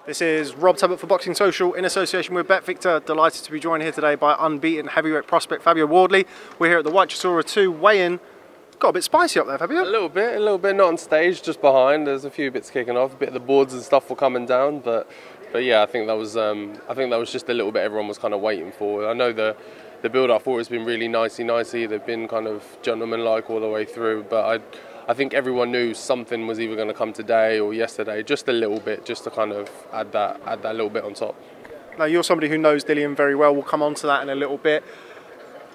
This is Rob Tubbett for Boxing Social in association with BetVictor. Delighted to be joined here today by unbeaten heavyweight prospect Fabio Wardley. We're here at the Whyte-Chisora 2 weigh-in. Got a bit spicy up there, Fabio. A little bit, not on stage, just behind. There's a few bits kicking off. A bit of the boards and stuff were coming down, but yeah, I think that was just a little bit everyone was kind of waiting for. I know the build-up for it has been really nicey. They've been kind of gentleman-like all the way through, but I think everyone knew something was either going to come today or yesterday, just a little bit, just to kind of add that little bit on top. Now, you're somebody who knows Dillian very well. We'll come on to that in a little bit.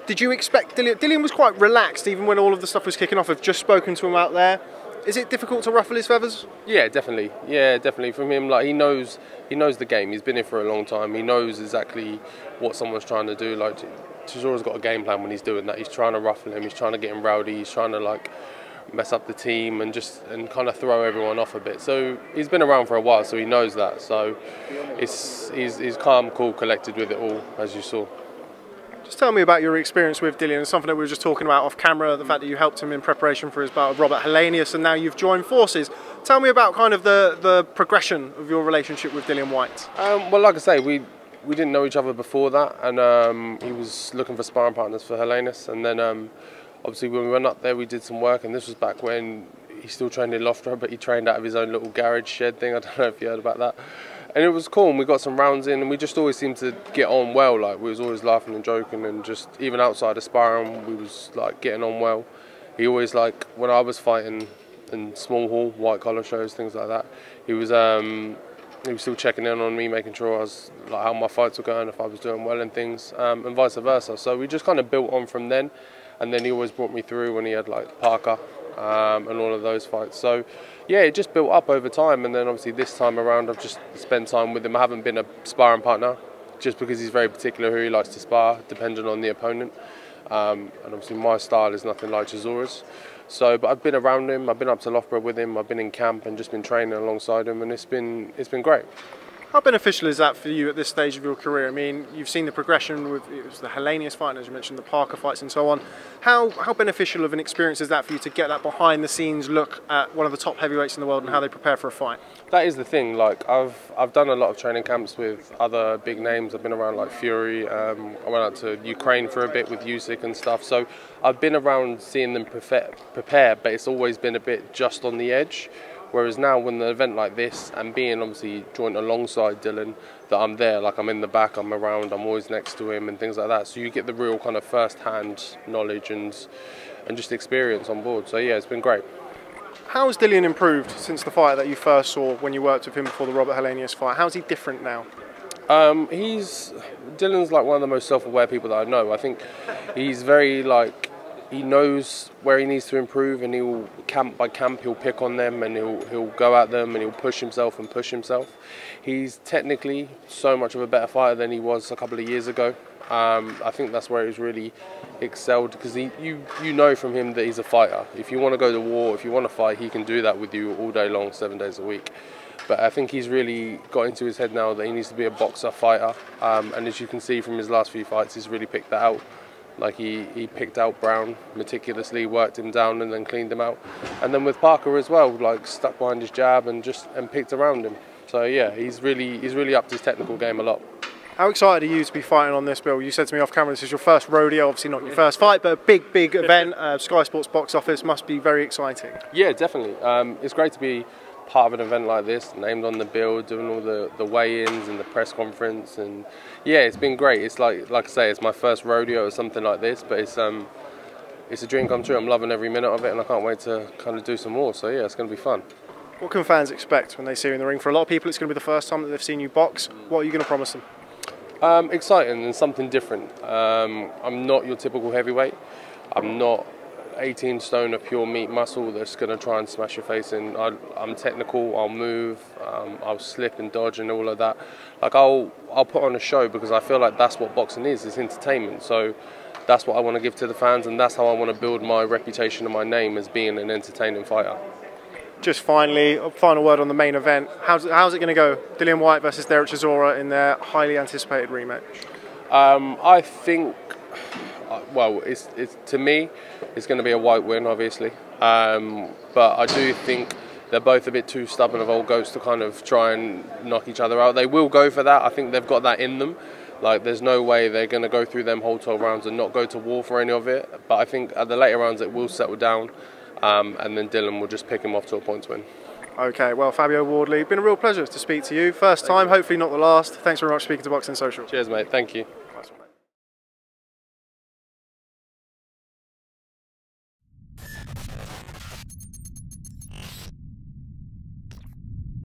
Did you expect Dillian? Dillian was quite relaxed even when all of the stuff was kicking off. I've just spoken to him out there. Is it difficult to ruffle his feathers? Yeah, definitely. Yeah, definitely. From him, like he knows the game. He's been here for a long time. He knows exactly what someone's trying to do. Like Chisora's got a game plan when he's doing that. He's trying to ruffle him. He's trying to get him rowdy. He's trying to like mess up the team and kind of throw everyone off a bit. So he's been around for a while, so he knows that. So he's calm, cool, collected with it all, as you saw. Just tell me about your experience with Dillian. It's something that we were just talking about off camera, the fact that you helped him in preparation for his bout with Robert Helenius, and now you've joined forces. Tell me about kind of the progression of your relationship with Dillian Whyte. Well, like I say, we didn't know each other before that, and he was looking for sparring partners for Helenius, and then obviously when we went up there we did some work, and this was back when he still trained in Loughborough, but he trained out of his own little garage shed thing. I don't know if you heard about that. And it was cool, and we got some rounds in, and we just always seemed to get on well. Like we was always laughing and joking, and just even outside of sparring, we was like getting on well. He always, like when I was fighting in small hall, white collar shows, things like that, he was still checking in on me, making sure I was like how my fights were going, if I was doing well and things, and vice versa. So we just kind of built on from then, and then he always brought me through when he had like Parker and all of those fights. So yeah, it just built up over time, and then obviously this time around I've just spent time with him. I haven't been a sparring partner just because he's very particular who he likes to spar, depending on the opponent, and obviously my style is nothing like Chisora's. So, but I've been around him, I've been up to Loughborough with him, I've been in camp and just been training alongside him, and it's been great. How beneficial is that for you at this stage of your career? I mean, you've seen the progression with it was the Helenius fight, and as you mentioned, the Parker fights and so on. How beneficial of an experience is that for you to get that behind the scenes look at one of the top heavyweights in the world and how they prepare for a fight? That is the thing. Like I've done a lot of training camps with other big names. I've been around like Fury. I went out to Ukraine for a bit with Usyk and stuff. So I've been around seeing them prepare, but it's always been a bit just on the edge. Whereas now, when an event like this, and being obviously joined alongside Dillian, that I'm there, like I'm in the back, I'm around, I'm always next to him and things like that. So you get the real kind of first-hand knowledge and just experience on board. So yeah, it's been great. How has Dillian improved since the fight that you first saw when you worked with him before the Robert Helenius fight? How's he different now? Dillian's like one of the most self-aware people that I know. I think he's very like, he knows where he needs to improve, and he'll camp by camp he'll pick on them, and he'll go at them, and he'll push himself. He's technically so much of a better fighter than he was a couple of years ago. I think that's where he's really excelled, because you know from him that he's a fighter. If you want to go to war, if you want to fight, he can do that with you all day long, 7 days a week. But I think he's really got into his head now that he needs to be a boxer, fighter, and as you can see from his last few fights, he's really picked that out. Like he picked out Brown meticulously, worked him down and then cleaned him out. And then with Parker as well, like stuck behind his jab and picked around him. So yeah, he's really upped his technical game a lot. How excited are you to be fighting on this, Bill? You said to me off camera this is your first rodeo, obviously not your first fight, but a big event. Sky Sports box office must be very exciting. Yeah, definitely. It's great to be part of an event like this, named on the bill, doing all the weigh-ins and the press conference, and yeah, it's been great. It's like I say, it's my first rodeo or something like this, but it's a dream come true. I'm loving every minute of it, and I can't wait to kind of do some more. So yeah, it's going to be fun. What can fans expect when they see you in the ring? For a lot of people, it's going to be the first time that they've seen you box. What are you going to promise them? Exciting and something different. I'm not your typical heavyweight. I'm not 18 stone of pure meat muscle that's going to try and smash your face in. I'm technical, I'll move, I'll slip and dodge and all of that. Like I'll put on a show, because I feel like that's what boxing is, it's entertainment. So that's what I want to give to the fans, and that's how I want to build my reputation and my name as being an entertaining fighter. Just finally, a final word on the main event. How's it going to go? Dillian Whyte versus Chisora in their highly anticipated rematch. I think, well, to me, it's going to be a Whyte win, obviously. But I do think they're both a bit too stubborn of old goats to kind of try and knock each other out. They will go for that. I think they've got that in them. Like, there's no way they're going to go through them whole 12 rounds and not go to war for any of it. But I think at the later rounds it will settle down, and then Dillian will just pick him off to a points win. Okay, well, Fabio Wardley, been a real pleasure to speak to you. First time, hopefully not the last. Thanks very much for speaking to Boxing Social. Cheers, mate. Thank you.